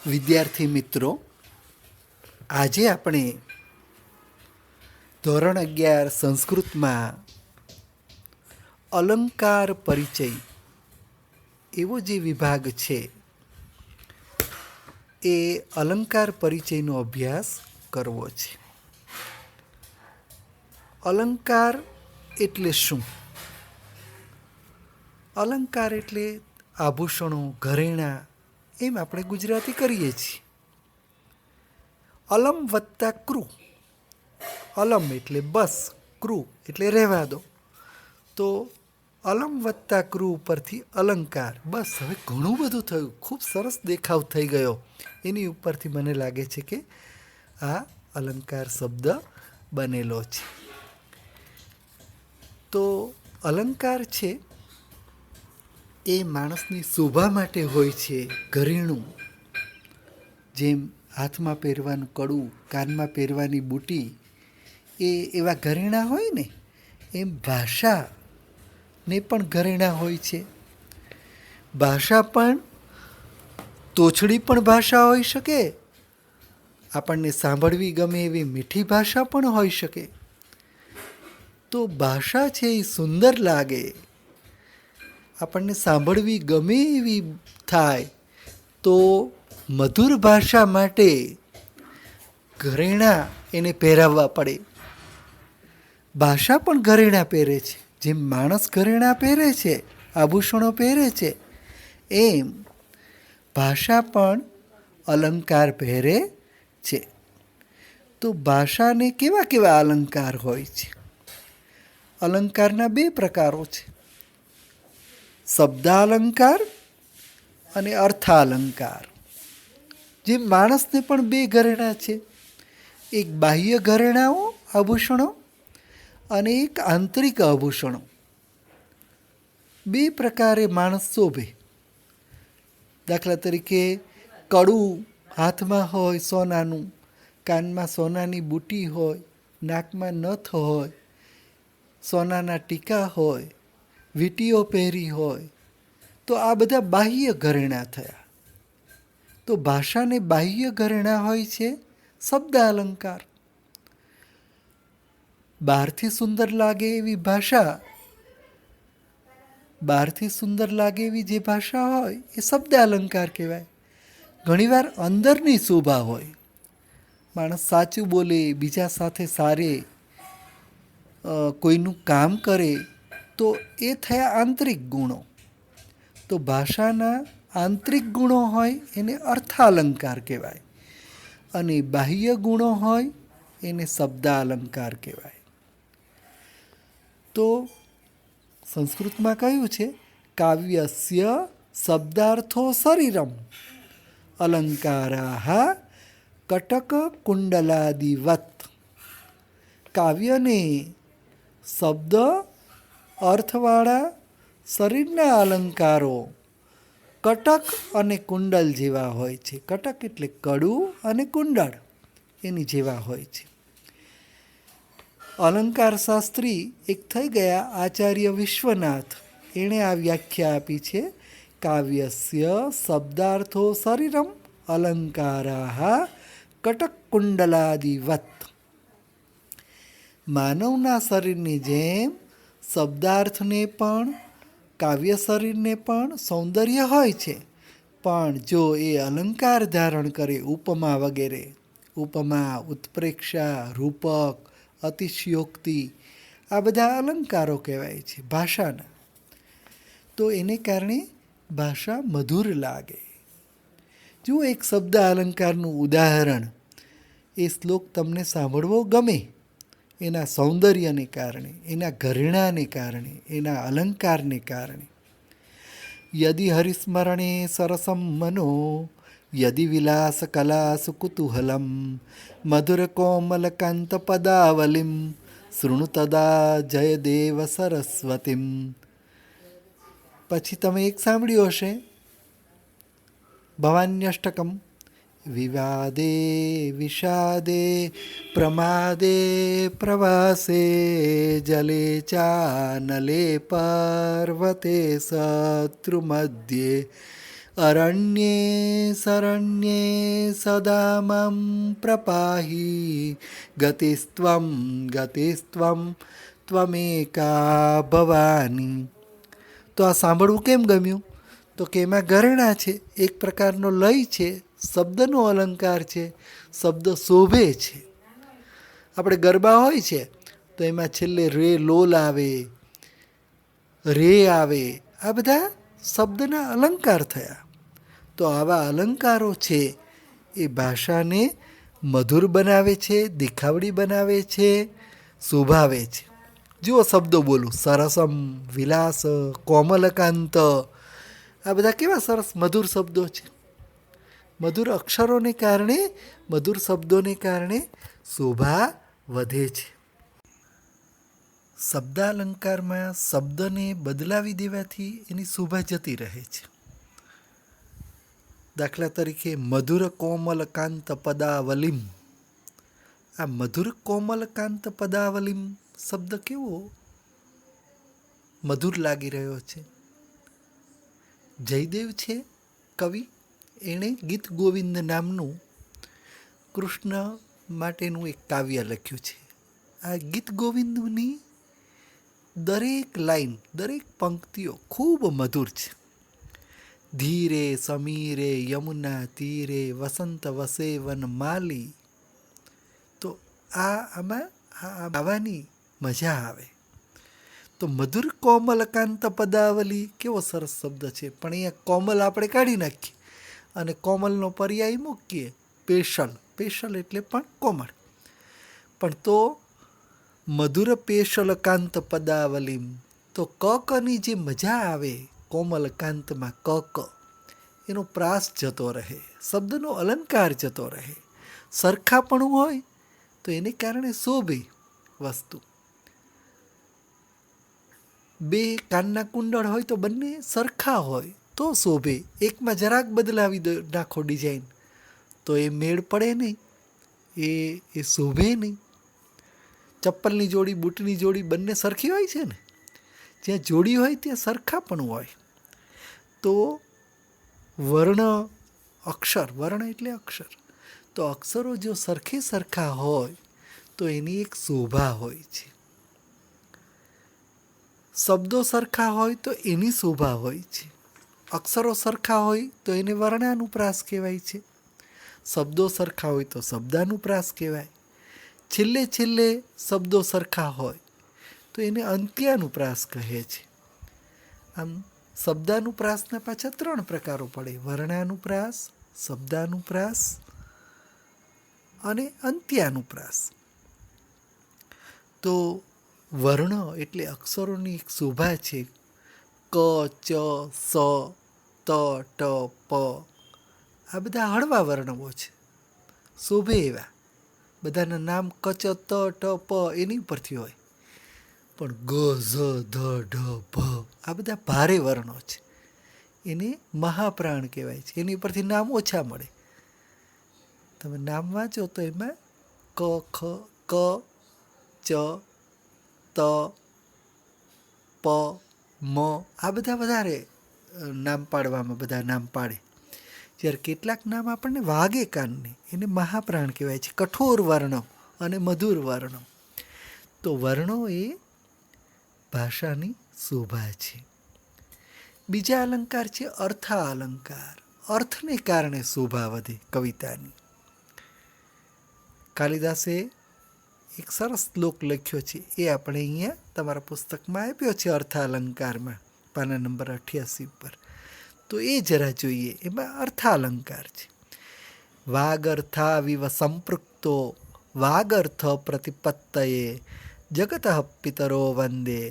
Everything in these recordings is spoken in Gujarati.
વિદ્યાર્થી મિત્રો, આજે આપણે ધોરણ 11 સંસ્કૃતમાં અલંકાર પરિચય એવો જે વિભાગ છે એ અલંકાર પરિચયનો અભ્યાસ કરવો છે. અલંકાર એટલે શું? અલંકાર એટલે આભૂષણો, ઘરેણાં, એમ આપણે ગુજરાતી કરીએ છીએ. અલમ વત્તા ક્રુ. અલમ એટલે બસ, ક્રુ એટલે રહેવા દો. તો અલમ વત્તા ક્રુ ઉપરથી અલંકાર. બસ, હવે ઘણું બધું થયું, ખૂબ સરસ દેખાવ થઈ ગયો. એની ઉપરથી મને લાગે છે કે આ અલંકાર શબ્દ બનેલો છે. તો અલંકાર છે એ માણસની શોભા માટે હોય છે. ઘરેણું, જેમ હાથમાં પહેરવાનું કડું, કાનમાં પહેરવાની બુટી, એ એવા ઘરેણાં હોય ને, એમ ભાષાને પણ ઘરેણાં હોય છે. ભાષા પણ તોછડી પણ ભાષા હોઈ શકે, આપણને સાંભળવી ગમે એવી મીઠી ભાષા પણ હોઈ શકે. તો ભાષા છે એ સુંદર લાગે, આપણને સાંભળવી ગમે એવી થાય, તો મધુર ભાષા માટે ઘરેણાં એને પહેરાવવા પડે. ભાષા પણ ઘરેણાં પહેરે છે. જેમ માણસ ઘરેણાં પહેરે છે, આભૂષણો પહેરે છે, એમ ભાષા પણ અલંકાર પહેરે છે. તો ભાષાને કેવા કેવા અલંકાર હોય છે? અલંકારના બે પ્રકારો છે, શબ્દાલંકાર અને અર્થાલંકાર. જેમ માણસને પણ બે ઘરેણાં છે, એક બાહ્ય ઘરેણાઓ, આભૂષણો, અને એક આંતરિક આભૂષણો. બે પ્રકારે માણસ શોભે. દાખલા તરીકે કડું હાથમાં હોય સોનાનું, કાનમાં સોનાની બુટી હોય, નાકમાં નથ હોય, સોનાના ટીકા હોય, વીંટીઓ પહેરી હોય, તો આ બધા બાહ્ય ઘરેણાં થયા. તો ભાષાને બાહ્ય ઘરેણાં હોય છે શબ્દ અલંકાર. બહારથી સુંદર લાગે એવી ભાષા, બહારથી સુંદર લાગે એવી જે ભાષા હોય એ શબ્દ અલંકાર કહેવાય. ઘણીવાર અંદરની શોભા હોય, માણસ સાચું બોલે, બીજા સાથે સારે, કોઈનું કામ કરે, તો એ થયા આંતરિક ગુણો. તો ભાષાના આંતરિક ગુણો હોય એને અર્થાલંકાર કહેવાય, અને બાહ્ય ગુણો હોય એને શબ્દાલંકાર કહેવાય. તો સંસ્કૃતમાં કહ્યું છે, કાવ્યસ્ય શબ્દાર્થો શરીરમ અલંકારાઃ કટક કુંડલાદિવત. કાવ્યને શબ્દ અર્થવાળા શરીરના અલંકારો કટક અને કુંડલ જેવા હોય છે. કટક એટલે કડું અને કુંડળ એની જેવા હોય છે. અલંકાર શાસ્ત્રી એક થઈ ગયા આચાર્ય વિશ્વનાથ, એણે આ વ્યાખ્યા આપી છે, કાવ્યસ્ય શબ્દાર્થો શરીરમ અલંકારાઃ કટક કુંડલાદિવત. માનવના શરીરની જેમ શબ્દાર્થને પણ, કાવ્ય શરીરને પણ સૌંદર્ય હોય છે, પણ જો એ અલંકાર ધારણ કરે, ઉપમા વગેરે, ઉપમા, ઉત્પ્રેક્ષા, રૂપક, અતિશયોક્તિ, આ બધા અલંકારો કહેવાય છે ભાષાના. તો એને કારણે ભાષા મધુર લાગે. જો એક શબ્દ અલંકારનું ઉદાહરણ, એ શ્લોક તમને સાંભળવો ગમે એના સૌંદર્યને કારણે, એના ઘરેણાને કારણે, એના અલંકારને કારણે. યદિ હરિસ્મરણે સરસમ મનો, યદિ વિલાસ કલાસુ કુતૂહલમ, મધુર કોમલ કાંત પદાવલિમ, શૃણુ તદા જયદેવ સરસ્વતીમ. પછી તમે એક સાંભળ્યું હશે, ભવાન્યષ્ટકમ. વિવાદે વિષાદે પ્રમાદે પ્રવાસે, જલે ચાનલે પર્વતે શત્રુમધ્યે અરણ્યે શરણ્યે સદા માં પ્રપાહી ગતિસ્ત્વં ત્વમેકા ભવાની. તો આ સાંભળવું કેમ ગમ્યું? તો કે એમાં ઘરેણા છે, એક પ્રકારનો લય છે, શબ્દનો અલંકાર છે, શબ્દ શોભે છે. આપણે ગરબા હોય છે તો એમાં છેલ્લે રે લોલ આવે, રે આવે, આ બધા શબ્દના અલંકાર થયા. તો આવા અલંકારો છે એ ભાષાને મધુર બનાવે છે, દેખાવડી બનાવે છે, શોભાવે છે. જુઓ શબ્દો બોલું: સરસમ, વિલાસ, કોમલકાંત. આ બધા કેવા સરસ મધુર શબ્દો છે. મધુર અક્ષરોને કારણે, મધુર શબ્દોને કારણે શોભા વધે છે. શબ્દાલંકારમાં શબ્દને બદલાવી દેવાથી એની શોભા જતી રહે છે. દાખલા તરીકે મધુર કોમલકાંત પદાવલીમ. આ મધુર કોમલકાંત પદાવલીમ શબ્દ કેવો મધુર લાગી રહ્યો છે. જયદેવ છે કવિ, એણે ગીત ગોવિંદ નામનું કૃષ્ણ માટેનું એક કાવ્ય લખ્યું છે. આ ગીત ગોવિંદની દરેક લાઈન, દરેક પંક્તિઓ ખૂબ મધુર છે. ધીરે સમીરે યમુના તીરે વસંત વસે વન માલી. તો આમાં ગાવાની મજા આવે. તો મધુર કોમલકાંત પદાવલી કેવો સરસ શબ્દ છે, પણ અહીંયા કોમલ આપણે કાઢી નાખીએ અને કોમલનો પર્યાય મૂકીએ પેશલ. પેશલ એટલે પણ કોમળ. પણ તો મધુર પેશલકાંત પદાવલીમ, તો કની જે મજા આવે કોમલકાંતમાં, એનો પ્રાસ જતો રહે, શબ્દનો અલંકાર જતો રહે. સરખાપણું હોય તો એને કારણે શોભે વસ્તુ. બે કાનના કુંડળ હોય તો બંને સરખા હોય તો શોભે. એકમાં જરાક બદલાવી નાખો ડિઝાઇન તો એ મેળ પડે નહીં, એ શોભે નહીં. ચપ્પલની જોડી, બૂટની જોડી બંને સરખી હોય છે ને. જ્યાં જોડી હોય ત્યાં સરખાપણું હોય. તો વર્ણ, અક્ષર, વર્ણ એટલે અક્ષર, તો અક્ષરો જો સરખે સરખા હોય તો એની એક શોભા હોય છે. શબ્દો સરખા હોય તો એની શોભા હોય છે. અક્ષરો સરખા હોય તો એને વર્ણાનુપ્રાસ કહેવાય છે. શબ્દો સરખા હોય તો શબ્દાનુપ્રાસ કહેવાય. છેલ્લે છેલ્લે શબ્દો સરખા હોય તો એને અંત્યાનુપ્રાસ કહે છે. આમ શબ્દાનુપ્રાસના પાછા 3 પ્રકારો પડે: વર્ણાનુપ્રાસ, શબ્દાનુપ્રાસ અને અંત્યાનુપ્રાસ. તો વર્ણ એટલે અક્ષરોની એક શોભા છે. ક, ચ, સ, ત, ટ, પ, આ બધા હળવા વર્ણો છે, શોભે એવા. બધાના નામ ક, ચ, ત, ટ, પ એની ઉપરથી હોય. પણ ગ, ઝ, ધ, ઢ, ભ આ બધા ભારે વર્ણો છે, એને મહાપ્રાણ કહેવાય છે. એની ઉપરથી નામ ઓછા મળે. તમે નામ વાંચો તો એમાં ક, ખ, ક, ચ, ત, પ, મ આ બધા વધારે નામ પાડવામાં બધા નામ પાડે. જ્યારે કેટલાક નામ આપણને વાગે કાનને, એને મહાપ્રાણ કહેવાય છે. કઠોર વર્ણો અને મધુર વર્ણો. તો વર્ણો એ ભાષાની શોભા છે. બીજા અલંકાર છે અર્થા અલંકાર. અર્થને કારણે શોભા વધે કવિતાની. કાલિદાસે એક સરસ શ્લોક લખ્યો છે, એ આપણે અહીંયા તમારા પુસ્તકમાં આપ્યો છે અર્થાલંકારમાં, પાના નંબર 88 ઉપર. તો એ જરા જોઈએ. એમાં અર્થાલંકાર છે. વાગર્થાવિવ સંપૃક્તો વાગર્થ પ્રતિપત્તયે જગત પિતરો વંદે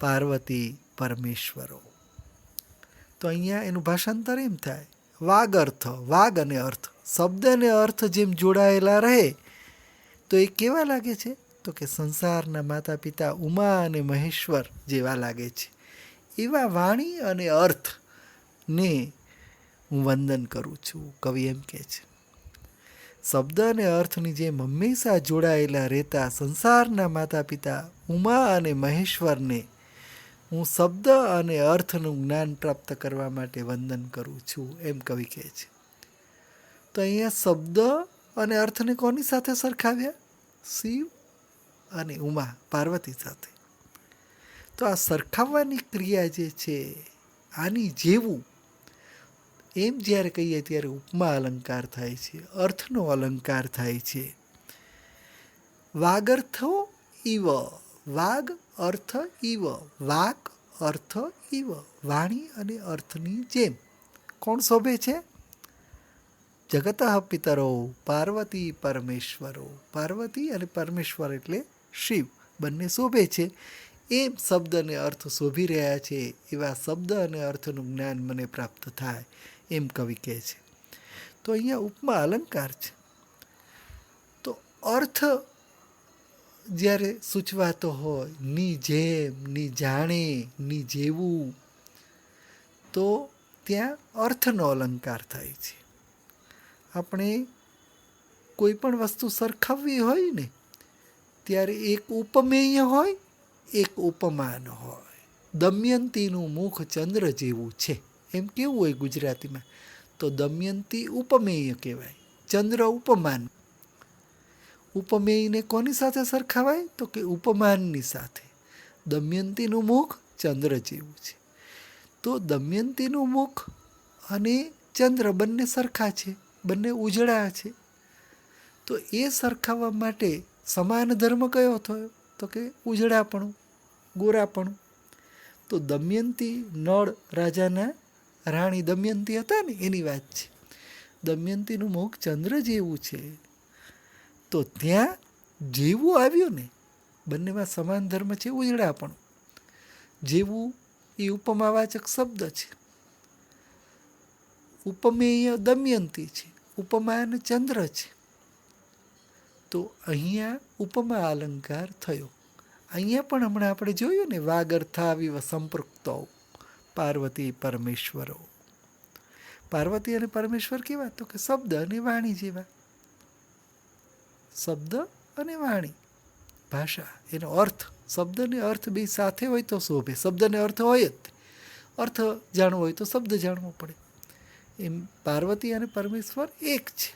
પાર્વતી પરમેશ્વરો. તો અહીંયા એનું ભાષાંતર એમ થાય: વાગર્થ, વાગ અને અર્થ, શબ્દ અને અર્થ જેમ જોડાયેલા રહે તો એ કેવા લાગે છે? તો કે સંસારના માતા પિતા ઉમા અને મહેશ્વર જેવા લાગે છે. એવા વાણી અને અર્થને હું વંદન કરું છું, કવિ એમ કહે છે. શબ્દ અને અર્થની જેમ હંમેશા જોડાયેલા રહેતા સંસારના માતા પિતા ઉમા અને મહેશ્વરને હું શબ્દ અને અર્થનું જ્ઞાન પ્રાપ્ત કરવા માટે વંદન કરું છું, એમ કવિ કહે છે. તો અહીંયા શબ્દ અને અર્થને કોની સાથે સરખાવ્યા? શિવ અને ઉમા પાર્વતી સાથે. તો આ સરખાવવાની ક્રિયા જે છે આની જેવું એમ જ્યારે કહીએ ત્યારે ઉપમા અલંકાર થાય છે, અર્થનો અલંકાર થાય છે. વાગર્થો ઇવ, વાગ અર્થ ઇવ, વાક અર્થ ઇવ, વાણી અને અર્થની જેમ. કોણ શોભે છે? જગત પિતરો પાર્વતી પરમેશ્વરો. પાર્વતી અને પરમેશ્વર એટલે શિવ બંને શોભે છે. એમ શબ્દ અને અર્થ શોભી રહ્યા છે, એવા શબ્દ અને અર્થનું જ્ઞાન મને પ્રાપ્ત થાય, એમ કવિ કહે છે. તો અહીંયા ઉપમા અલંકાર છે. તો અર્થ જ્યારે સૂચવાતો હોય ની જેમ, ની જાણે, ની જેવું, તો ત્યાં અર્થનો અલંકાર થાય છે. આપણે કોઈ પણ વસ્તુ સરખાવવી હોય ને ત્યારે એક ઉપમેય હોય, એક ઉપમાન હોય. દમયંતીનું મુખ ચંદ્ર જેવું છે, એમ કેવું હોય ગુજરાતીમાં? તો દમયંતી ઉપમેય કહેવાય, ચંદ્ર ઉપમાન. ઉપમેયને કોની સાથે સરખાવાય? તો કે ઉપમાનની સાથે. દમયંતીનું મુખ ચંદ્ર જેવું છે. તો દમયંતીનું મુખ અને ચંદ્ર બંને સરખા છે, બંને ઉજળા છે. તો એ સરખાવવા માટે સમાન ધર્મ કયો થયો? તો કે ઉજળાપણું, ગોરાપણું. તો દમયંતી નળ રાજાના રાણી દમયંતી હતા ને એની વાત છે. દમયંતીનું મુખ ચંદ્ર જેવું છે. તો ત્યાં જેવું આવ્યું ને, બંનેમાં સમાન ધર્મ છે, ઉજળાપણું. જેવું એ ઉપમાવાચક શબ્દ છે. ઉપમેય દમયંતી છે, ઉપમાન ચંદ્ર છે. તો અહીંયા ઉપમા અલંકાર થયો. અહીંયા પણ હમણાં આપણે જોયું ને, વાગર્થાવિવ સંપૃક્તો પાર્વતી પરમેશ્વરો. પાર્વતી અને પરમેશ્વર કેવા? તો કે શબ્દ અને વાણી જેવા. શબ્દ અને વાણી, ભાષા, એનો અર્થ. શબ્દ અને અર્થ બે સાથે હોય તો શોભે. શબ્દ અને અર્થ હોય જ, અર્થ જાણવો હોય તો શબ્દ જાણવો પડે. એમ પાર્વતી અને પરમેશ્વર એક છે,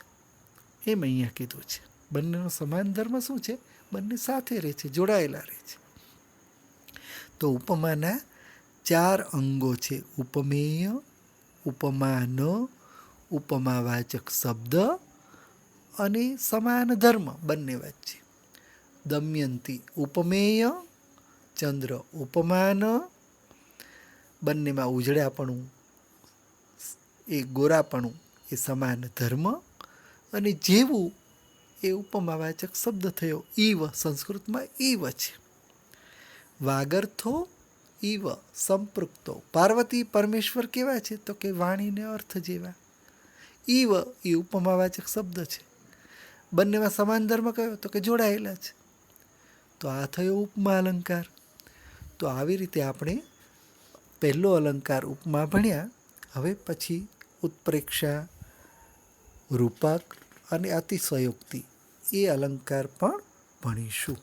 એમ અહીંયા કીધું છે. બંનેનો સમાન ધર્મ શું છે? બંને સાથે રહે છે, જોડાયેલા રહે છે. તો ઉપમાના 4 અંગો છે: ઉપમેય, ઉપમાન, ઉપમાવાચક શબ્દ અને સમાન ધર્મ બંને વચ્ચે. દમયંતી ઉપમેય, ચંદ્ર ઉપમાન, બંનેમાં ઉજળાપણું, એ ગોરાપણું, એ સમાન ધર્મ. અને જેવું એ ઉપમાવાચક શબ્દ થયો. ઈવ સંસ્કૃતમાં ઈવ છે. વાગર્થો ઈવ સંપૃક્તો. પાર્વતી પરમેશ્વર કેવા છે? તો કે વાણીને અર્થ જેવા. ઈવ એ ઉપમાવાચક શબ્દ છે. બંનેમાં સમાન ધર્મ કયો? તો કે જોડાયેલા છે. તો આ થયો ઉપમા અલંકાર. તો આવી રીતે આપણે પહેલો અલંકાર ઉપમા ભણ્યા. હવે પછી ઉત્પ્રેક્ષા, રૂપક અને અતિશયોક્તિ એ અલંકાર પણ ભણીશું.